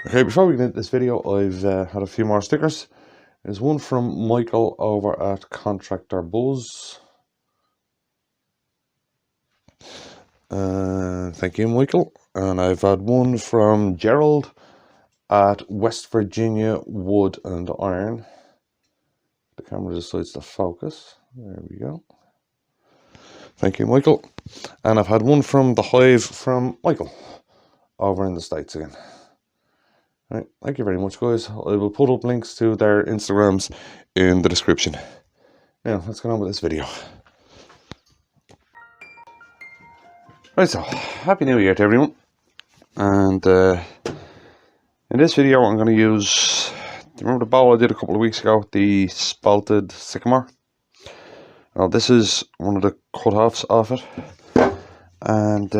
Okay, before we get into this video, I've had a few more stickers. There's one from Michael over at Contractor Buzz. Thank you, Michael. And I've had one from Gerald at West Virginia Wood and Iron. The camera decides to focus. There we go. Thank you, Michael. And I've had one from The Hive from Michael over in the States again. Right, thank you very much, guys. I will put up links to their Instagrams in the description. Now, let's get on with this video. Right, so, Happy New Year to everyone. And in this video, I'm going to use, do you remember the bowl I did a couple of weeks ago? The Spalted Sycamore. Now, this is one of the cut-offs of it. And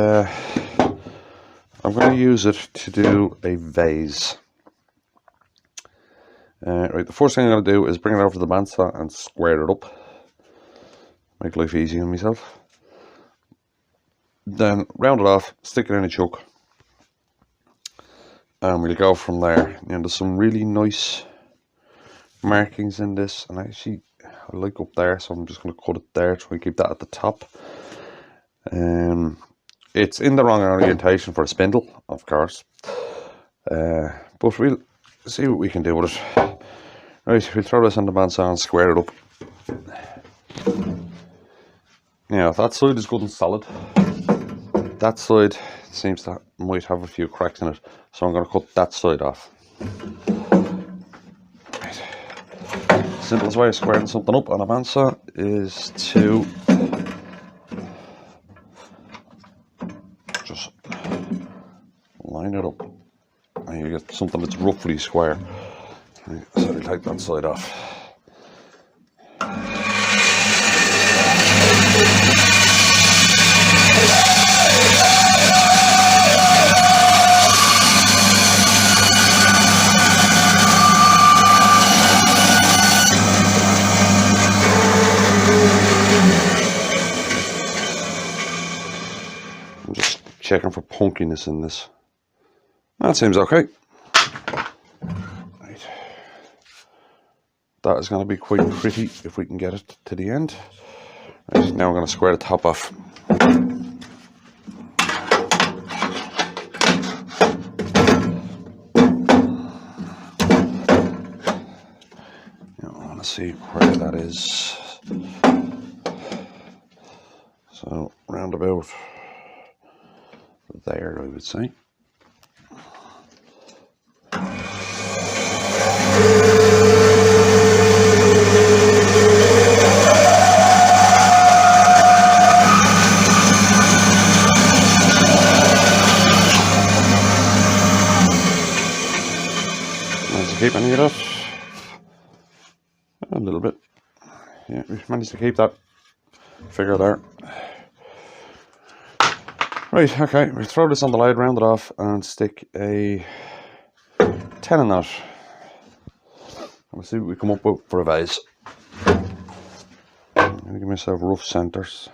I'm going to use it to do a vase. Right, the first thing I'm going to do is bring it over to the bandsaw and square it up. Make life easy on myself. Then round it off, stick it in a chuck. And we'll go from there. And there's some really nice markings in this. And I like up there, so I'm just going to cut it there. Try and keep that at the top. It's in the wrong orientation for a spindle, of course. But we'll see what we can do with it. Right, we'll throw this on the bandsaw and square it up. Now, that side is good and solid. That side seems to might have a few cracks in it, so I'm going to cut that side off. Right. Simplest way of squaring something up on a bandsaw is to just line it up, and you get something that's roughly square. Right, so we take that side off. I'm just checking for punkiness in this. That seems okay. Right. That is going to be quite pretty if we can get it to the end. Right, now we're going to square the top off. Now I want to see where that is. So round about there, I would say. Managed to keep any of that. A little bit. Yeah, we managed to keep that figure there. Right, okay, we'll throw this on the lathe, round it off, and stick a 10 in that. We'll see what we come up with for a vase. I'm going to give myself rough centres.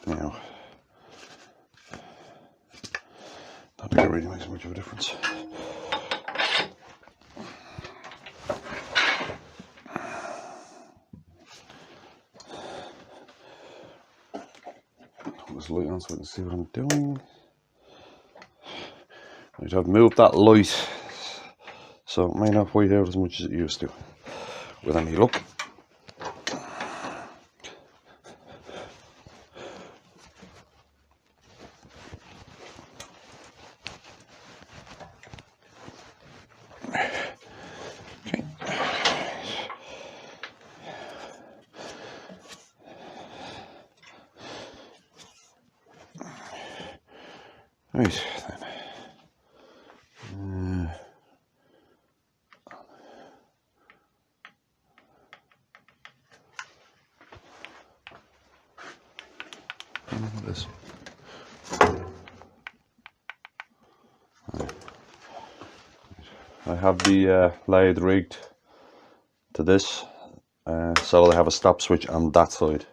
Now, I don't think it really makes much of a difference. Put this light on so I can see what I'm doing. Right, I've moved that light so it may not white out as much as it used to with any luck. Right then. This. I have the lathe rigged to this, so I have a stop switch on that side.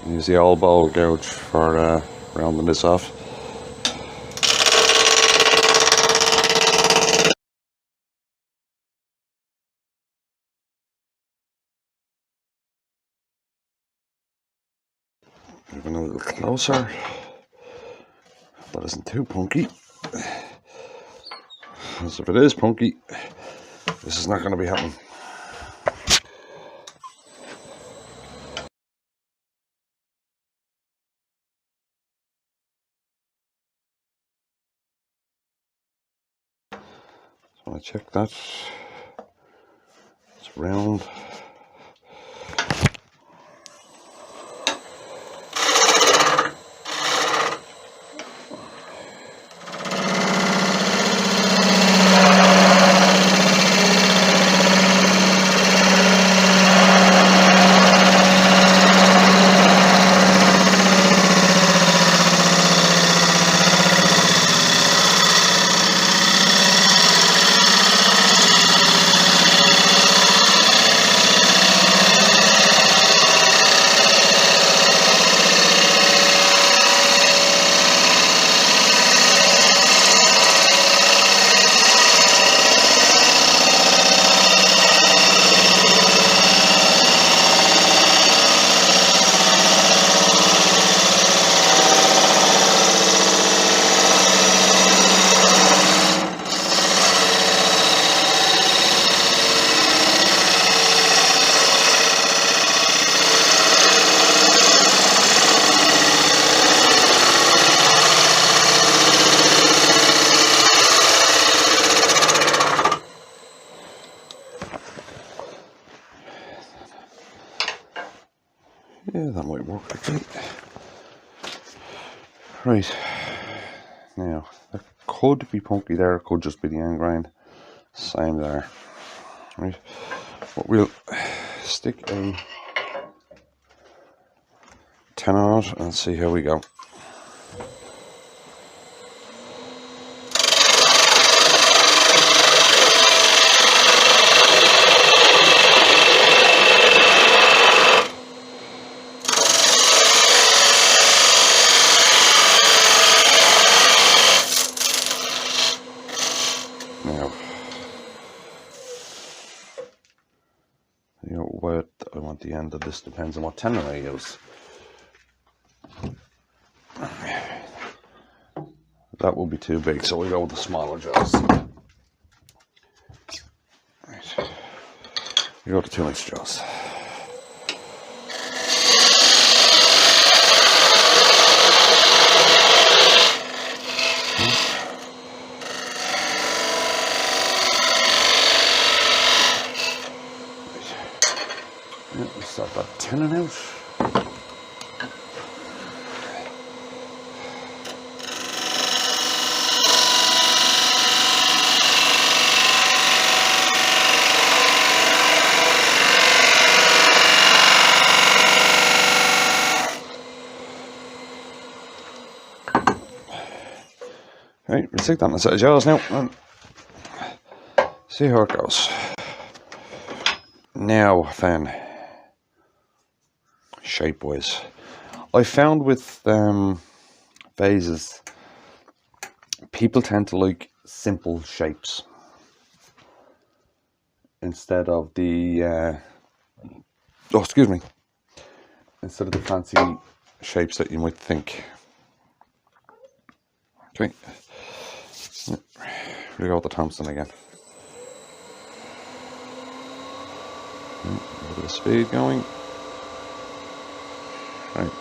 Use the old bowl gouge for rounding this off. Moving a little closer. That isn't too punky. As if it is punky, this is not going to be happening. So I check that. It's round. Yeah, that might work actually. Right, now that could be punky there, it could just be the end grind. Same there. Right, but we'll stick a 10 on it and see how we go. Now, what I want the end of this depends on what tenor I use. That will be too big, so we go with the smaller jaws. Right. We go to 2-inch jaws. We'll start that tenon out. Right, we'll stick that in a set of jaws now and see how it goes. Now then, shape wise, I found with vases, people tend to like simple shapes instead of the instead of the fancy shapes that you might think. Okay, we go with the Thompson again. A bit of speed going. Right.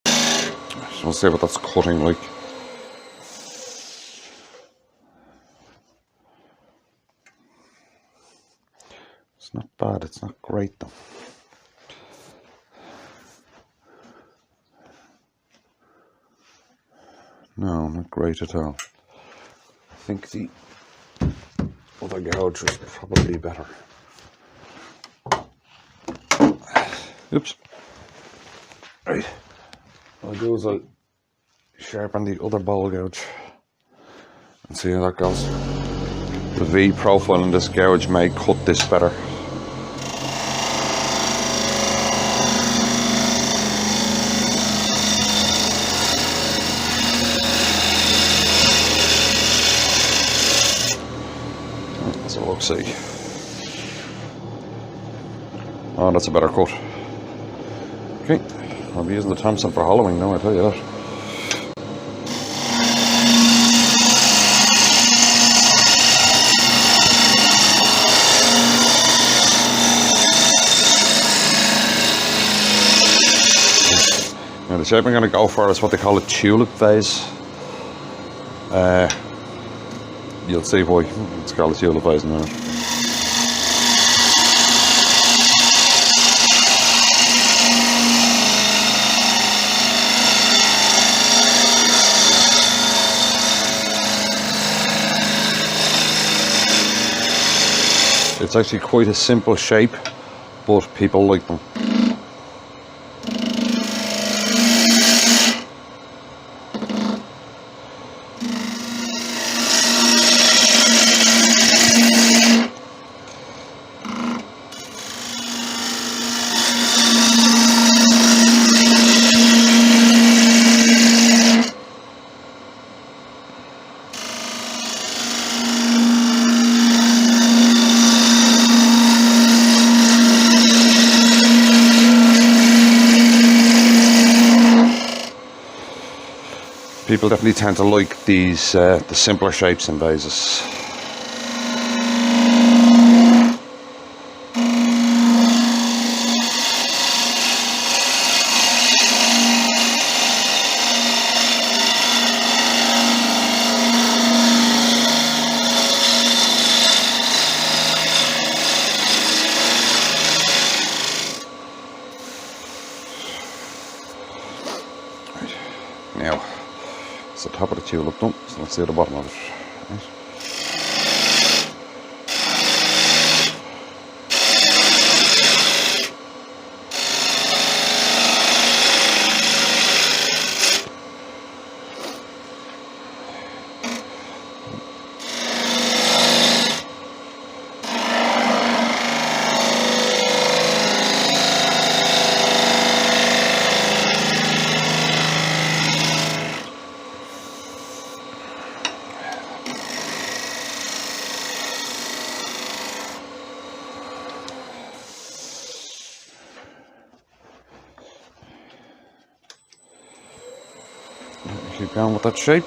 So we'll see what that's cutting like. not bad, it's not great though. No, not great at all. I think the other gouge was probably better. Oops. Right. What I'll do is I'll sharpen the other bowl gouge and see how that goes. The V profile in this gouge may cut this better. So we'll see. Oh, that's a better cut. Okay, I'll be using the Thompson for hollowing now, I tell you that. Now the shape I'm going to go for is what they call a tulip vase. You'll see why it's called a tulip vase now. It's actually quite a simple shape, but people like them. People definitely tend to like these, the simpler shapes in vases. Right. Now, it's the top of the tulip done, so let's see the bottom of it. Right. Keep going with that shape.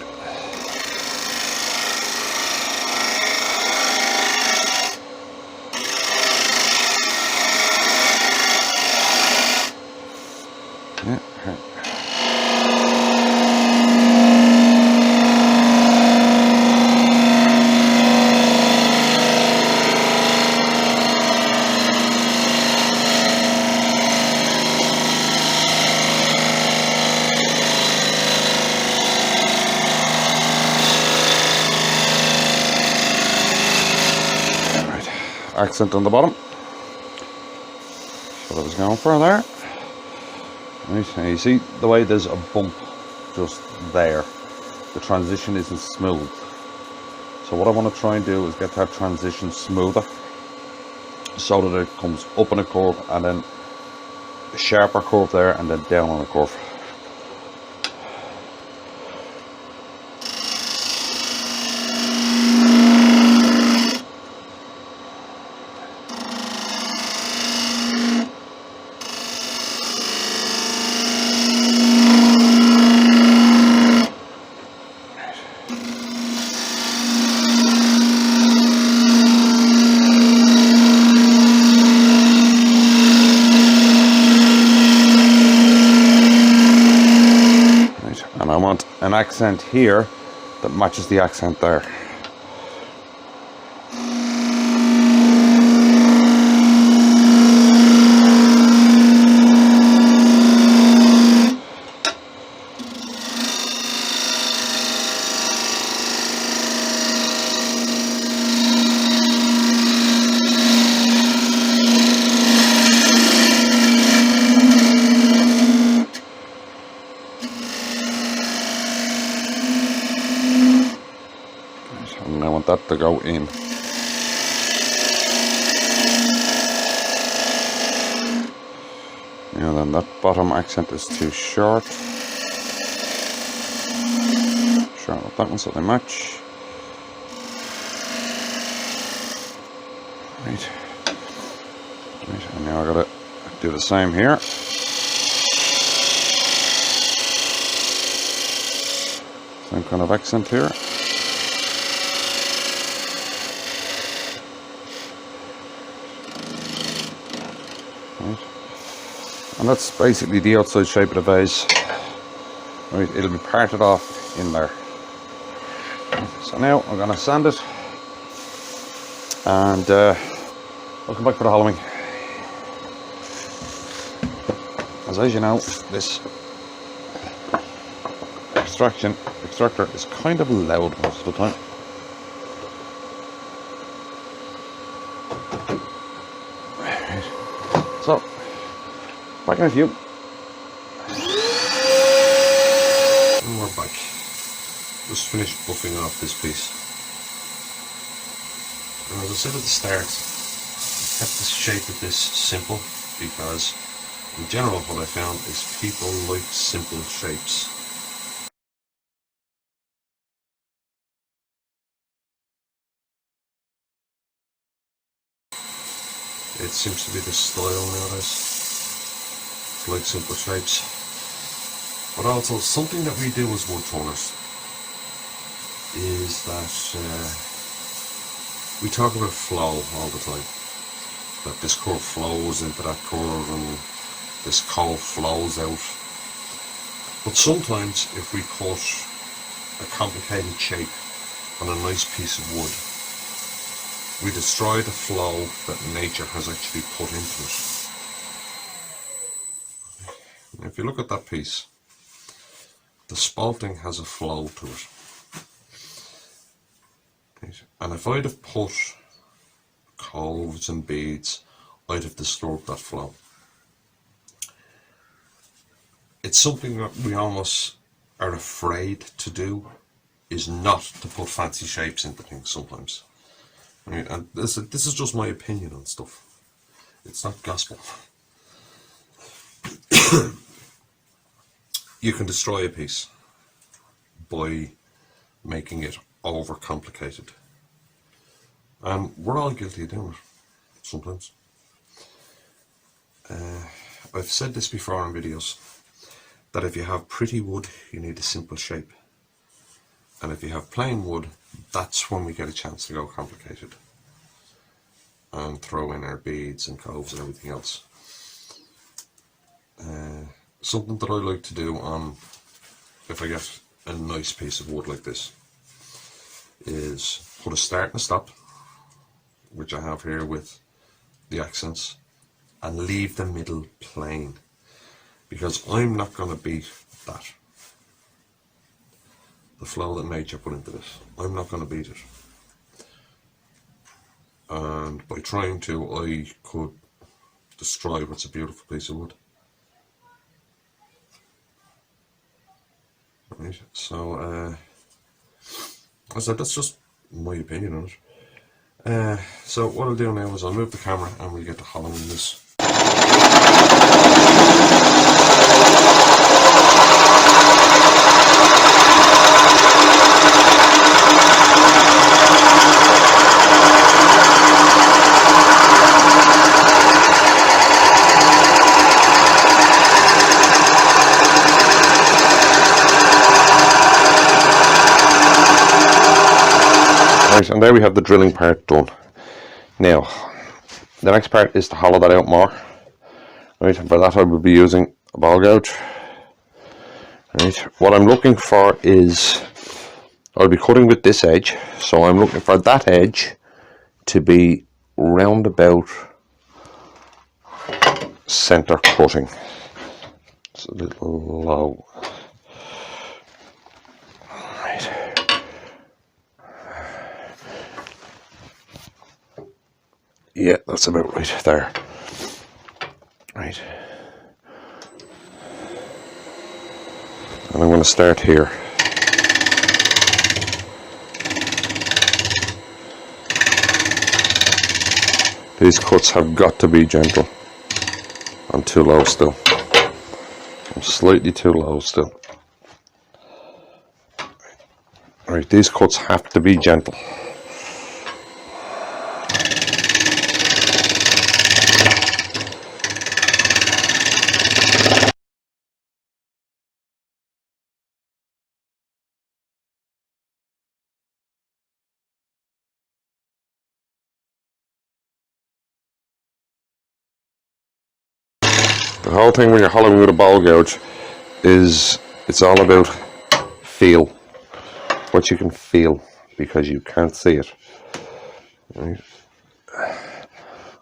Yeah. Accent on the bottom. That's what I was going for there. Right, and you see the way there's a bump just there. The transition isn't smooth. So what I want to try and do is get that transition smoother so that it comes up on a curve and then a sharper curve there and then down on a curve. And I want an accent here that matches the accent there. and I want that to go in. Now then, that bottom accent is too short. Shorten up that one so they match. Right. Right, and now I gotta do the same here. Same kind of accent here. Right. And that's basically the outside shape of the vase. Right, it'll be parted off in there. So now I'm gonna sand it, and I'll come back for the hollowing. As you know, this extractor is kind of loud most of the time. Right. So, back in a few. And we're back. Just finished buffing off this piece. And as I said at the start, I kept the shape of this simple because in general what I found is people like simple shapes. It seems to be the style nowadays, to like simple shapes. But also something that we do as woodturners is that we talk about flow all the time. That this curve flows into that curve and this cove flows out. But sometimes if we cut a complicated shape on a nice piece of wood, we destroy the flow that nature has actually put into it. If you look at that piece, the spalting has a flow to it. And if I'd have put coves and beads, I'd have disturbed that flow. It's something that we almost are afraid to do, is not to put fancy shapes into things sometimes. I mean, and this is just my opinion on stuff. It's not gospel. You can destroy a piece by making it overcomplicated. And we're all guilty of doing it sometimes. I've said this before in videos, that if you have pretty wood, you need a simple shape. And if you have plain wood, that's when we get a chance to go complicated and throw in our beads and coves and everything else. Something that I like to do if I get a nice piece of wood like this is put a start and a stop, which I have here with the accents, and leave the middle plain, because I'm not going to beat that. The flow that nature put into this, I'm not going to beat it. And by trying to, I could destroy what's a beautiful piece of wood. Right, so I said that's just my opinion on it. So what I'll do now is I'll move the camera and we'll get to hollowing this. Right, and there we have the drilling part done. Now, the next part is to hollow that out more. Right, and for that I will be using a ball gouge. Right, what I'm looking for is, I'll be cutting with this edge, so I'm looking for that edge to be round about center cutting. It's a little low. Yeah, that's about right there. Right. And I'm going to start here. These cuts have got to be gentle. I'm too low still. I'm slightly too low still. Right, these cuts have to be gentle. The whole thing when you're hollowing with a bowl gouge is it's all about feel. What you can feel, because you can't see it. Right.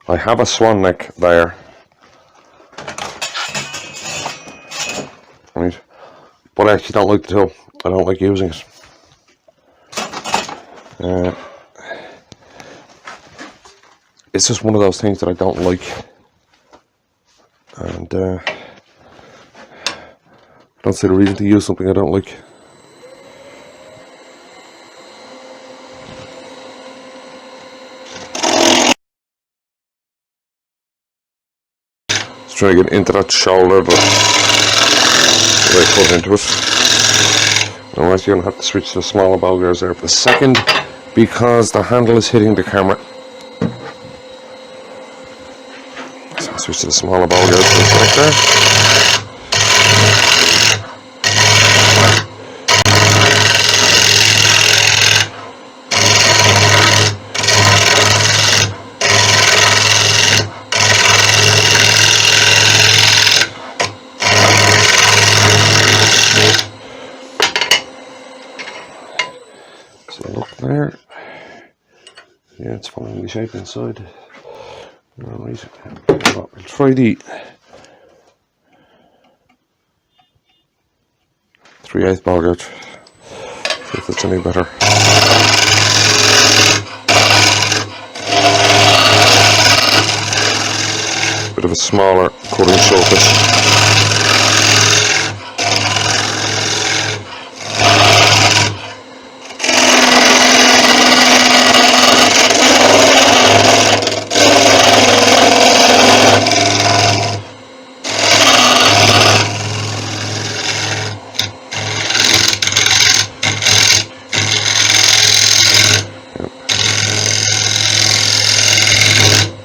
I have a swan neck there. Right. But I actually don't like the tool. I don't like using it. It's just one of those things that I don't like. And I don't see the reason to use something I don't like. Just trying to get into that shoulder, but I put into it. I'm actually going to have to switch to the smaller bowl gouge there for a second, because the handle is hitting the camera. So I'll switch to the smaller bowl gouge for a sec there. So look there. Yeah, it's following the shape inside. Alright, we'll try the 3/8 bowl gouge. See if it's any better. Bit of a smaller cutting surface.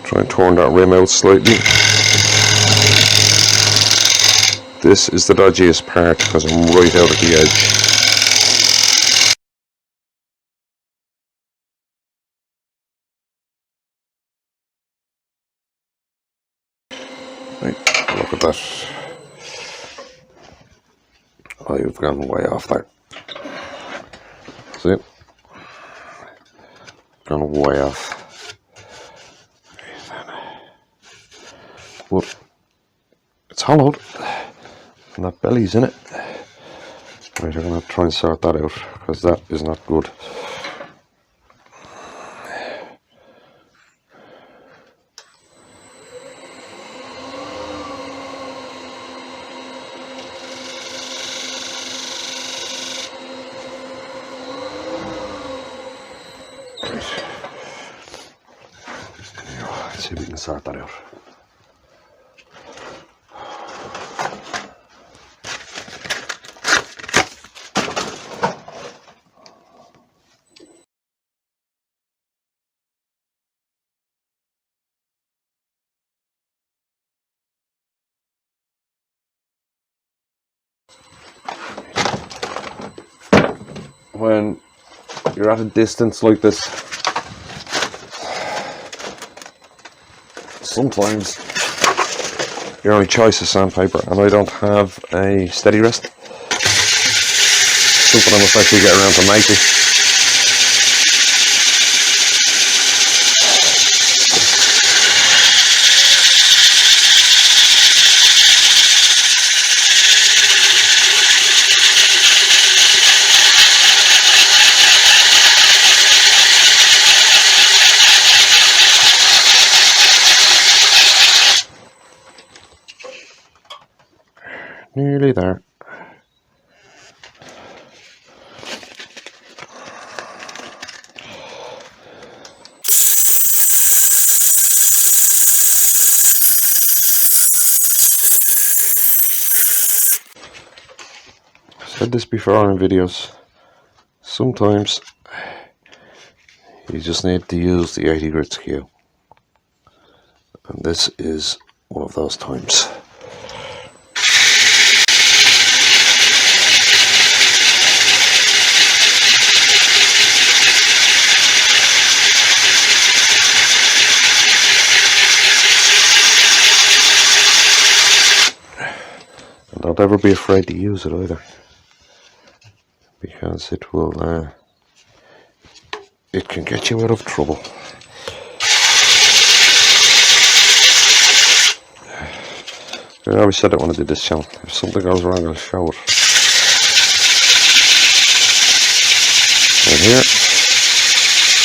Try and turn that rim out slightly. This is the dodgiest part because I'm right out at the edge. Right, look at that. I've gone way off there. See? Gone way off. Well, it's hollowed, and that belly's in it. Right, I'm going to try and sort that out, because that is not good. Let's see if we can sort that out. When you're at a distance like this, sometimes your only choice is sandpaper, and I don't have a steady rest. Something I must actually get around to making. Nearly there. said this before in videos, sometimes you just need to use the 80 grit skew, and this is one of those times. And don't ever be afraid to use it either, because it will it can get you out of trouble. I always said it when I did this channel, if something goes wrong I'll show it. And here,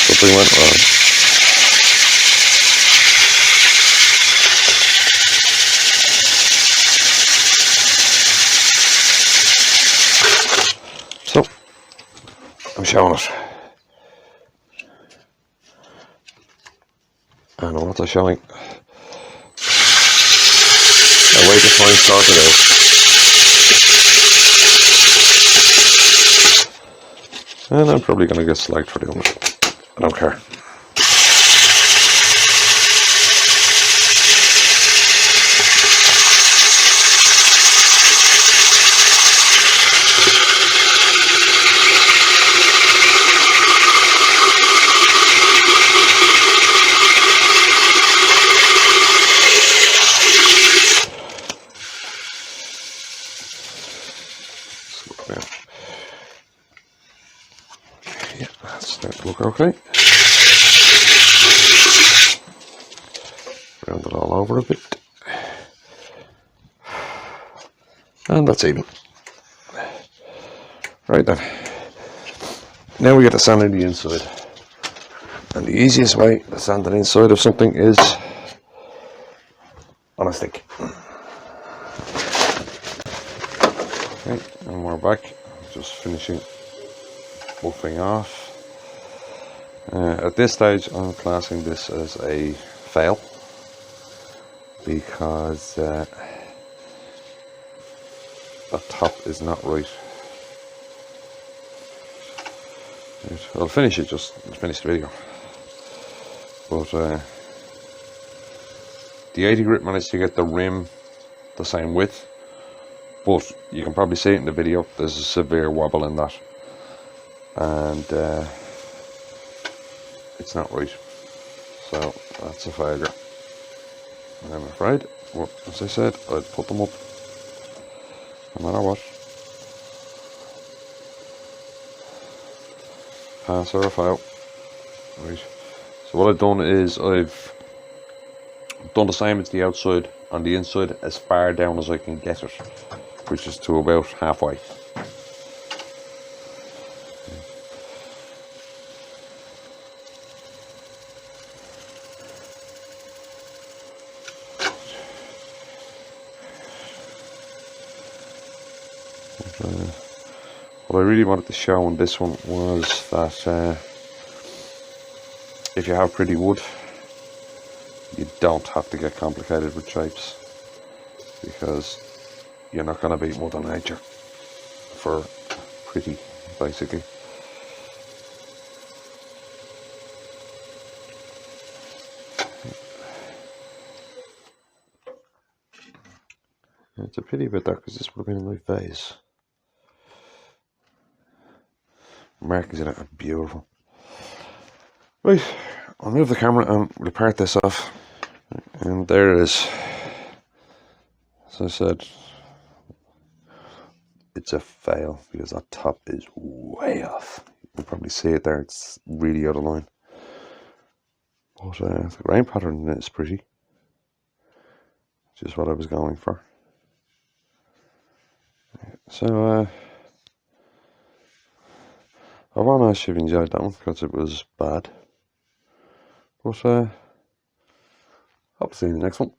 something went wrong. So, I'm showing it. And I'm also showing a way to try and sort it out. And I'm probably going to get slagged for doing it. I don't care. Yeah, that's starting to look okay. Round it all over a bit. And that's even. Right then. Now we get to sanding the inside. And the easiest way to sand the inside of something is on a stick. Okay, and we're back. Just finishing buffing off. At this stage I'm classing this as a fail, because the top is not right. I'll finish it, just finish the video. But the 80 grit managed to get the rim the same width, but you can probably see it in the video, there's a severe wobble in that, and it's not right, so that's a failure. And I'm afraid, well, as I said, I'd put them up no matter what. Pass or a fail. Right. So what I've done is I've done the same as the outside on the inside, as far down as I can get it, which is to about halfway. What I really wanted to show on this one was that if you have pretty wood, you don't have to get complicated with shapes, because you're not going to beat Mother Nature for pretty, basically. It's a pity about that, because this would have been a nice vase. Markings in it are beautiful. Right, I'll move the camera and we'll part this off. And there it is. As I said, it's a fail, because that top is way off. You can probably see it there, it's really out of line. But the grain pattern in it is pretty, which is what I was going for. So, I don't know if you've enjoyed that one, because it was bad. But hope to see you in the next one.